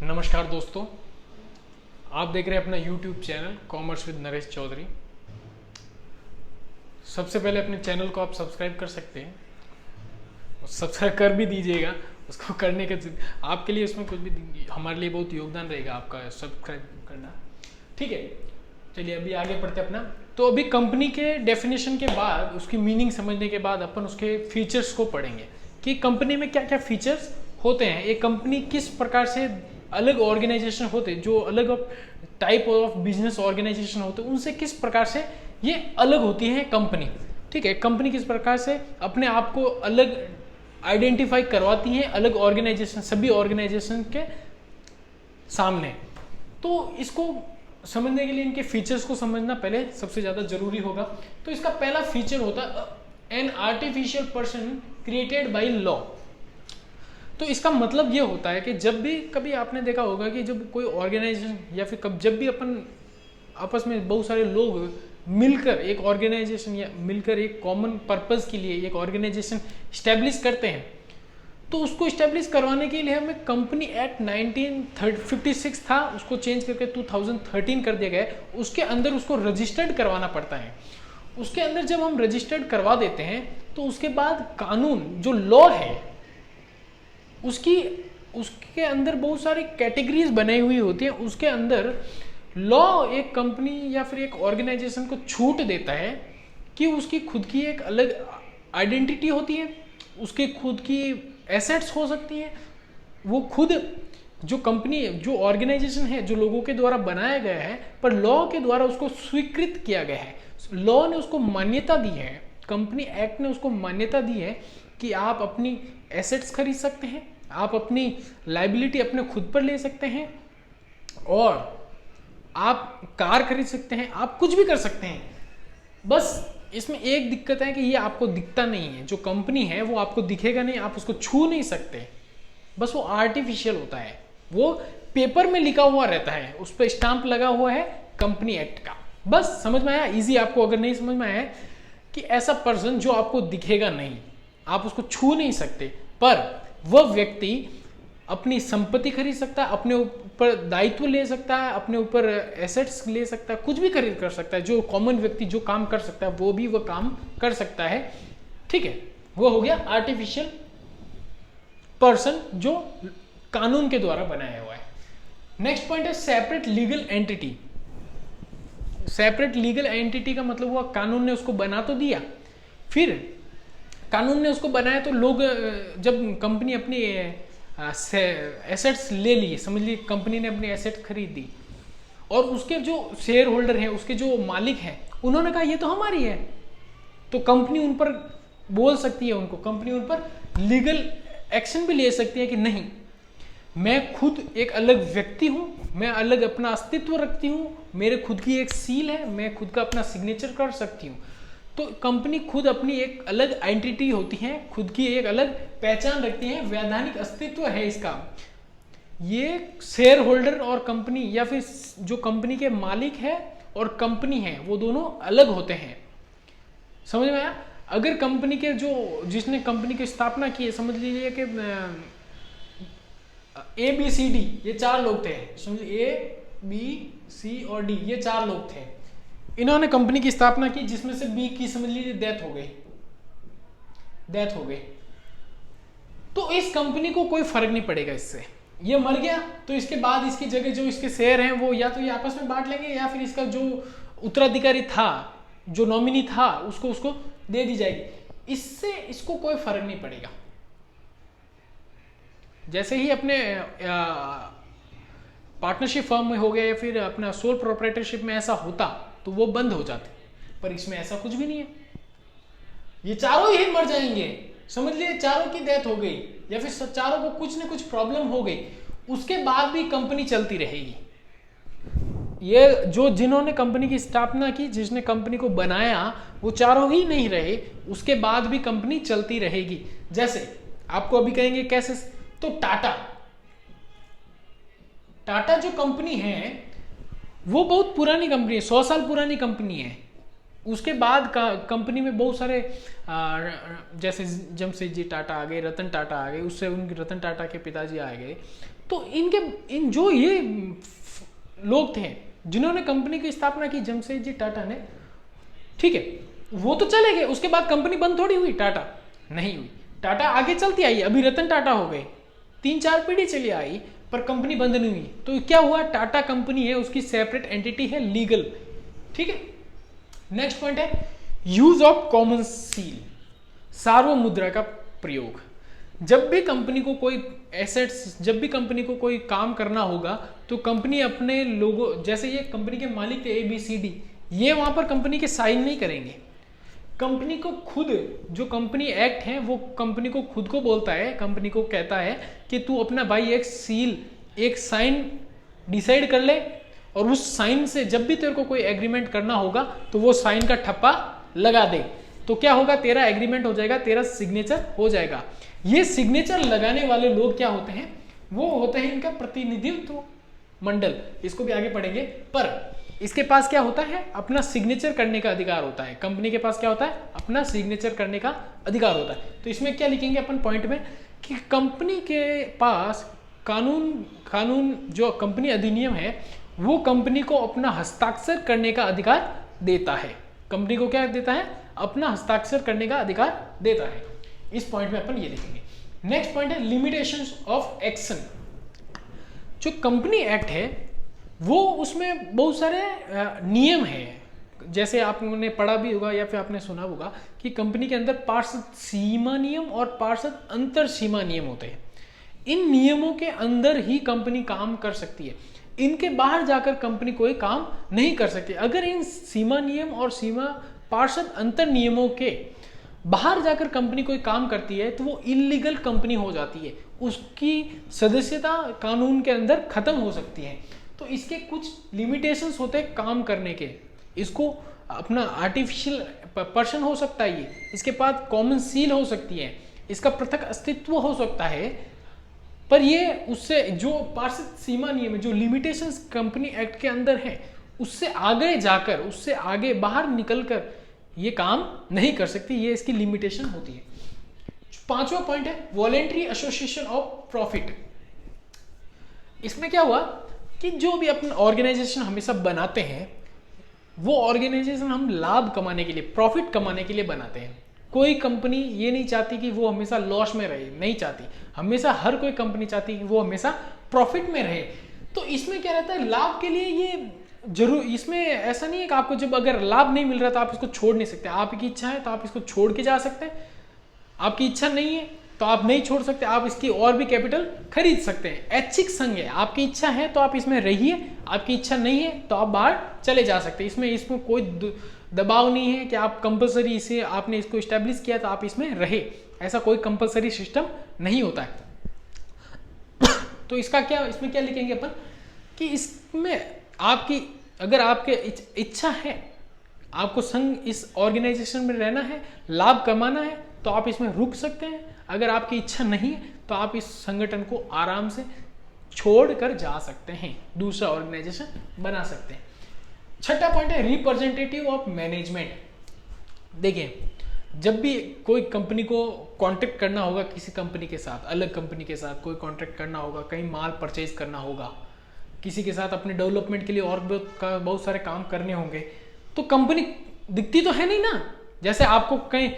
नमस्कार दोस्तों, आप देख रहे हैं अपना YouTube channel commerce with Naresh Chaudhary. सबसे पहले अपने चैनल को आप सब्सक्राइब कर सकते हैं, सब्सक्राइब कर भी दीजिएगा। उसको करने के आपके लिए उसमें कुछ भी हमारे लिए बहुत योगदान रहेगा आपका सब्सक्राइब करना। ठीक है, चलिए अभी आगे बढ़ते अपना। तो अभी कंपनी के डेफिनेशन के बाद, उसकी मीनिंग समझने के बाद अपन उसके फीचर्स को पढ़ेंगे कि कंपनी में क्या क्या फीचर्स होते हैं। एक कंपनी किस प्रकार से अलग ऑर्गेनाइजेशन होते हैं, जो अलग टाइप ऑफ बिजनेस ऑर्गेनाइजेशन होते हैं, उनसे किस प्रकार से ये अलग होती है कंपनी। ठीक है, कंपनी किस प्रकार से अपने आप को अलग आइडेंटिफाई करवाती है अलग ऑर्गेनाइजेशन, सभी ऑर्गेनाइजेशन के सामने। तो इसको समझने के लिए इनके फीचर्स को समझना पहले सबसे ज्यादा जरूरी होगा। तो इसका पहला फीचर होता है an artificial person created by law. तो इसका मतलब ये होता है कि जब भी कभी आपने देखा होगा कि जब कोई ऑर्गेनाइजेशन या फिर जब भी अपन आपस में बहुत सारे लोग मिलकर एक ऑर्गेनाइजेशन या मिलकर एक कॉमन पर्पस के लिए एक ऑर्गेनाइजेशन स्टैब्लिश करते हैं, तो उसको स्टैब्लिश करवाने के लिए हमें कंपनी एक्ट 1956 था, उसको चेंज करके 2013 कर दिया गया है। उसके अंदर उसको रजिस्टर्ड करवाना पड़ता है। उसके अंदर जब हम रजिस्टर्ड करवा देते हैं तो उसके बाद कानून जो लॉ है उसके अंदर बहुत सारी कैटेगरीज बनाई हुई होती है। उसके अंदर लॉ एक कंपनी या फिर एक ऑर्गेनाइजेशन को छूट देता है कि उसकी खुद की एक अलग आइडेंटिटी होती है, उसके खुद की एसेट्स हो सकती है। वो खुद जो कंपनी जो ऑर्गेनाइजेशन है जो लोगों के द्वारा बनाया गया है, पर लॉ के द्वारा उसको स्वीकृत किया गया है। लॉ ने उसको मान्यता दी है, कंपनी एक्ट ने उसको मान्यता दी है कि आप अपनी एसेट्स खरीद सकते हैं, आप अपनी लाइबिलिटी अपने खुद पर ले सकते हैं, और आप कार खरीद सकते हैं, आप कुछ भी कर सकते हैं। बस इसमें एक दिक्कत है कि ये आपको दिखता नहीं है। जो कंपनी है वो आपको दिखेगा नहीं, आप उसको छू नहीं सकते। बस वो आर्टिफिशियल होता है, वो पेपर में लिखा हुआ रहता है, उस पर स्टाम्प लगा हुआ है कंपनी एक्ट का। बस समझ में आया? इजी। आपको अगर नहीं समझ में आया कि ऐसा पर्सन जो आपको दिखेगा नहीं, आप उसको छू नहीं सकते, पर वह व्यक्ति अपनी संपत्ति खरीद सकता है, अपने ऊपर दायित्व ले सकता है, अपने ऊपर एसेट्स ले सकता है, कुछ भी खरीद कर सकता है। जो कॉमन व्यक्ति जो काम कर सकता है वो भी वह काम कर सकता है। ठीक है, वो हो गया आर्टिफिशियल पर्सन जो कानून के द्वारा बनाया हुआ है। नेक्स्ट पॉइंट है separate legal entity. Separate legal entity का मतलब हुआ कानून ने उसको बना तो दिया, फिर कानून ने उसको बनाया तो लोग जब कंपनी अपनी एसेट्स ले लिए, समझ लीजिए कंपनी ने अपनी एसेट खरीद दी, और उसके जो शेयर होल्डर हैं, उसके जो मालिक हैं, उन्होंने कहा ये तो हमारी है, तो कंपनी उन पर बोल सकती है, उनको कंपनी उन पर लीगल एक्शन भी ले सकती है कि नहीं, मैं खुद एक अलग व्यक्ति हूं, मैं अलग अपना अस्तित्व रखती हूं, मेरे खुद की एक सील है, मैं खुद का अपना सिग्नेचर कर सकती हूं। तो कंपनी खुद अपनी एक अलग आइडेंटिटी होती है, खुद की एक अलग पहचान रखती है, वैधानिक अस्तित्व है इसका। ये शेयर होल्डर और कंपनी या फिर जो कंपनी के मालिक है और कंपनी है वो दोनों अलग होते हैं। समझ में आया? अगर कंपनी के जो जिसने कंपनी की स्थापना की है, समझ लीजिए कि ए बी सी डी ये चार लोग थे, समझ ए बी सी और डी ये चार लोग थे। इन्होंने कंपनी की स्थापना की, जिसमें से बी की समझ लीजिए डेथ हो गई, तो इस कंपनी को कोई फर्क नहीं पड़ेगा इससे। ये मर गया तो इसके बाद इसकी जगह जो इसके शेयर हैं वो या तो ये आपस में बांट लेंगे, या फिर इसका जो उत्तराधिकारी था, जो नॉमिनी था, उसको दे दी जाएगी। इससे इसको कोई फर्क नहीं पड़ेगा। जैसे ही अपने पार्टनरशिप फर्म में हो गया या फिर अपना सोल प्रोप्राइटरशिप में ऐसा होता तो वो बंद हो जाते, पर इसमें ऐसा कुछ भी नहीं है। ये चारों ही मर जाएंगे, समझ लिए चारों की डेथ हो गई या फिर चारों को कुछ न कुछ प्रॉब्लम हो गई, उसके बाद भी कंपनी चलती रहेगी। ये जो जिन्होंने कंपनी की स्थापना की, जिसने कंपनी को बनाया, वो चारों ही नहीं रहे, उसके बाद भी कंपनी चलती रहेगी। जैसे आपको अभी कहेंगे कैसे, तो टाटा जो कंपनी है वो बहुत पुरानी कंपनी है, 100 साल पुरानी कंपनी है। उसके बाद कंपनी में बहुत सारे जैसे जमशेदजी टाटा आ गए, रतन टाटा आ गए, उससे उनके रतन टाटा के पिताजी आ गए, तो इन जो ये लोग थे जिन्होंने कंपनी की स्थापना की, जमशेदजी टाटा ने, ठीक है, वो तो चले गए, उसके बाद कंपनी बंद थोड़ी हुई, टाटा नहीं हुई, टाटा आगे चलती आई, अभी रतन टाटा हो गए, 3-4 पीढ़ी चली आई, पर कंपनी बंद नहीं हुई। तो क्या हुआ, टाटा कंपनी है, उसकी सेपरेट एंटिटी है, लीगल, ठीक है। नेक्स्ट पॉइंट है यूज ऑफ कॉमन सील, सार्वभौम मुद्रा का प्रयोग। जब भी कंपनी को कोई एसेट्स, जब भी कंपनी को कोई काम करना होगा तो कंपनी अपने लोगों, जैसे ये कंपनी के मालिक थे ABCD, ये वहां पर कंपनी के साइन नहीं करेंगे। कंपनी को खुद, जो कंपनी एक्ट है वो कंपनी को खुद को बोलता है, कंपनी को कहता है कि तू अपना भाई एक सील, एक साइन डिसाइड कर ले, और उस साइन से जब भी तेरे को कोई एग्रीमेंट करना होगा तो वो साइन का ठप्पा लगा दे, तो क्या होगा, तेरा एग्रीमेंट हो जाएगा, तेरा सिग्नेचर हो जाएगा। ये सिग्नेचर लगाने वाले लोग क्या होते हैं, वो होते हैं इनका प्रतिनिधित्व मंडल, इसको भी आगे पढ़ेंगे। पर इसके पास क्या होता है, अपना सिग्नेचर करने का अधिकार होता है। कंपनी के पास क्या होता है, अपना सिग्नेचर करने का अधिकार होता है। तो इसमें क्या लिखेंगे अपन पॉइंट में, कि कंपनी के पास कानून जो कंपनी अधिनियम है वो कंपनी को अपना हस्ताक्षर करने का अधिकार देता है। कंपनी को क्या देता है, अपना हस्ताक्षर करने का अधिकार देता है। इस पॉइंट में अपन ये लिखेंगे। नेक्स्ट पॉइंट है लिमिटेशंस ऑफ एक्शन। जो कंपनी एक्ट है वो, उसमें बहुत सारे नियम हैं, जैसे आपने पढ़ा भी होगा या फिर आपने सुना होगा कि कंपनी के अंदर पार्षद सीमा नियम और पार्षद अंतर सीमा नियम होते हैं। इन नियमों के अंदर ही कंपनी काम कर सकती है, इनके बाहर जाकर कंपनी कोई काम नहीं कर सकती। अगर इन सीमा नियम और सीमा पार्षद अंतर नियमों के बाहर जाकर कंपनी कोई काम करती है तो वो इलीगल कंपनी हो जाती है, उसकी सदस्यता कानून के अंदर खत्म हो सकती है। तो इसके कुछ लिमिटेशंस होते हैं काम करने के। इसको अपना आर्टिफिशियल पर्सन हो सकता है, ये इसके पास कॉमन सील हो सकती है, इसका पृथक अस्तित्व हो सकता है, पर ये उससे जो पार्षद सीमा नियम है, जो लिमिटेशंस कंपनी एक्ट के अंदर है, उससे आगे जाकर, उससे आगे बाहर निकलकर ये काम नहीं कर सकती, ये इसकी लिमिटेशन होती है। पांचवा पॉइंट है वॉलेंट्री एसोसिएशन ऑफ प्रॉफिट। इसमें क्या हुआ कि जो भी अपन ऑर्गेनाइजेशन हमेशा बनाते हैं, वो ऑर्गेनाइजेशन हम लाभ कमाने के लिए, प्रॉफिट कमाने के लिए बनाते हैं। कोई कंपनी ये नहीं चाहती कि वो हमेशा लॉस में रहे, नहीं चाहती, हमेशा हर कोई कंपनी चाहती है कि वो हमेशा प्रॉफिट में रहे। तो इसमें क्या रहता है, लाभ के लिए ये जरूर, इसमें ऐसा नहीं है कि आपको जब अगर लाभ नहीं मिल रहा तो आप इसको छोड़ नहीं सकते, आपकी इच्छा है तो आप इसको छोड़ के जा सकते हैं, आपकी इच्छा नहीं है तो आप नहीं छोड़ सकते, आप इसकी और भी कैपिटल खरीद सकते हैं। ऐच्छिक संघ है, आपकी इच्छा है तो आप इसमें रहिए, आपकी इच्छा नहीं है तो आप बाहर चले जा सकते हैं। इसमें कोई दबाव नहीं है कि आप कंपलसरी इसे, आपने इसको स्टैब्लिश किया तो आप इसमें रहे, ऐसा कोई कंपलसरी सिस्टम नहीं होता है। तो इसका क्या, इसमें क्या लिखेंगे अपन कि इसमें आपकी, अगर आपके इच्छा है, आपको संघ इस ऑर्गेनाइजेशन में रहना है, लाभ कमाना है, तो आप इसमें रुक सकते हैं। अगर आपकी इच्छा नहीं है तो आप इस संगठन को आराम से छोड़ कर जा सकते हैं, दूसरा ऑर्गेनाइजेशन बना सकते हैं। छठा पॉइंट है रिप्रेजेंटेटिव ऑफ मैनेजमेंट। देखिए, जब भी कोई कंपनी को कॉन्ट्रैक्ट करना होगा, किसी कंपनी के साथ, अलग कंपनी के साथ कोई कॉन्ट्रैक्ट करना होगा, कहीं माल परचेज करना होगा, किसी के साथ अपने डेवलपमेंट के लिए और बहुत सारे काम करने होंगे, तो कंपनी दिखती तो है नहीं ना। जैसे आपको कहीं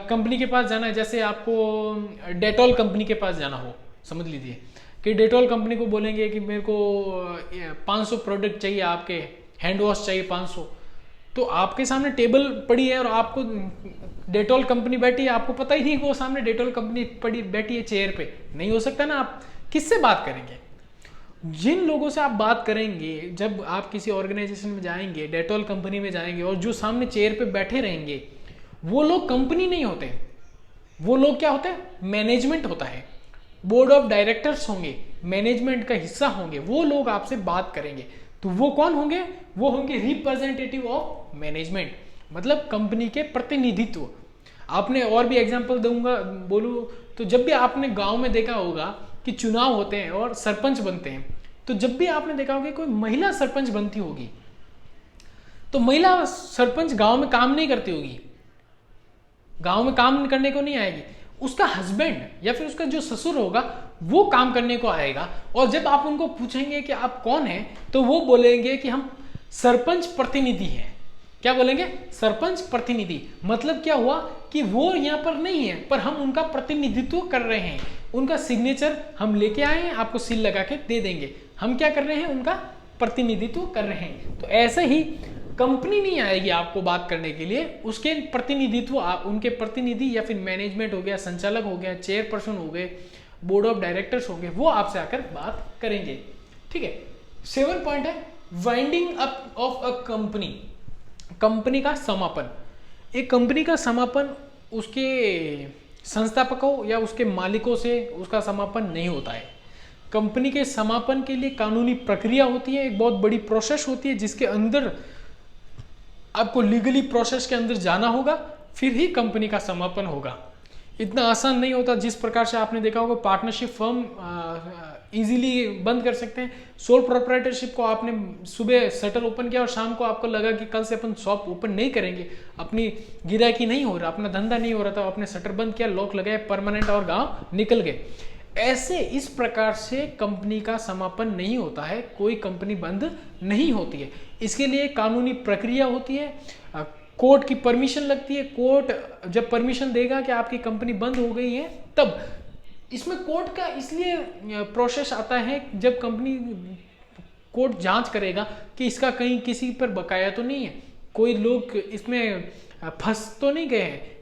कंपनी के पास जाना है, जैसे आपको डेटॉल कंपनी के पास जाना हो, समझ लीजिए कि डेटॉल कंपनी को बोलेंगे कि मेरे को 500 प्रोडक्ट चाहिए, आपके हैंड वॉश चाहिए 500, तो आपके सामने टेबल पड़ी है और आपको डेटॉल कंपनी बैठी है, आपको पता ही नहीं कि वो सामने डेटॉल कंपनी पड़ी बैठी है चेयर पे, नहीं हो सकता ना। आप किससे बात करेंगे? जिन लोगों से आप बात करेंगे, जब आप किसी ऑर्गेनाइजेशन में जाएंगे, डेटॉल कंपनी में जाएंगे, और जो सामने चेयर पे बैठे रहेंगे वो लोग कंपनी नहीं होते, वो लोग क्या होते हैं, मैनेजमेंट होता है, बोर्ड ऑफ डायरेक्टर्स होंगे, मैनेजमेंट का हिस्सा होंगे, वो लोग आपसे बात करेंगे। तो वो कौन होंगे? वो होंगे रिप्रेजेंटेटिव ऑफ मैनेजमेंट, मतलब कंपनी के प्रतिनिधित्व। आपने और भी एग्जांपल दूंगा, बोलूं तो जब भी आपने गांव में देखा होगा कि चुनाव होते हैं और सरपंच बनते हैं, तो जब भी आपने देखा होगा कोई महिला सरपंच बनती होगी, तो महिला सरपंच गांव में काम नहीं करती होगी, गांव में काम करने को नहीं आएगी, उसका हस्बैंड या फिर उसका जो ससुर होगा वो काम करने को आएगा। और जब आप उनको पूछेंगे कि आप कौन हैं, तो वो बोलेंगे कि हम सरपंच प्रतिनिधि हैं। क्या बोलेंगे? सरपंच प्रतिनिधि। मतलब क्या हुआ कि वो यहाँ पर नहीं है, पर हम उनका प्रतिनिधित्व कर रहे हैं। उनका सिग्नेचर हम लेके आए हैं, आपको सील लगा के दे देंगे। हम क्या कर रहे हैं? उनका प्रतिनिधित्व कर रहे हैं। तो ऐसे ही कंपनी नहीं आएगी आपको बात करने के लिए, उसके प्रतिनिधित्व उनके प्रतिनिधि या फिर मैनेजमेंट हो गया, संचालक हो गया, चेयरपर्सन हो गए, बोर्ड ऑफ डायरेक्टर्स हो गए, वो आपसे आकर बात करेंगे। ठीक है। 7 पॉइंट है winding up of a company. Company का समापन। एक कंपनी का समापन उसके संस्थापकों या उसके मालिकों से उसका समापन नहीं होता है। कंपनी के समापन के लिए कानूनी प्रक्रिया होती है, एक बहुत बड़ी प्रोसेस होती है, जिसके अंदर आपको लीगली प्रोसेस के अंदर जाना होगा, फिर ही कंपनी का समापन होगा। इतना आसान नहीं होता। जिस प्रकार से आपने देखा होगा पार्टनरशिप फर्म इजीली बंद कर सकते हैं। सोल प्रोप्राइटरशिप को आपने सुबह शटर ओपन किया और शाम को आपको लगा कि कल से अपन शॉप ओपन नहीं करेंगे, अपनी गिराकी नहीं हो रहा, अपना धंधा नहीं हो रहा था, आपने शटर बंद किया, लॉक लगाया, परमानेंट, और गांव निकल गए। ऐसे इस प्रकार से कंपनी का समापन नहीं होता है, कोई कंपनी बंद नहीं होती है। इसके लिए कानूनी प्रक्रिया होती है, कोर्ट की परमिशन लगती है। कोर्ट जब परमिशन देगा कि आपकी कंपनी बंद हो गई है, तब इसमें कोर्ट का इसलिए प्रोसेस आता है, जब कंपनी कोर्ट जांच करेगा कि इसका कहीं किसी पर बकाया तो नहीं है, कोई लोग इसमें फंस तो नहीं गए हैं,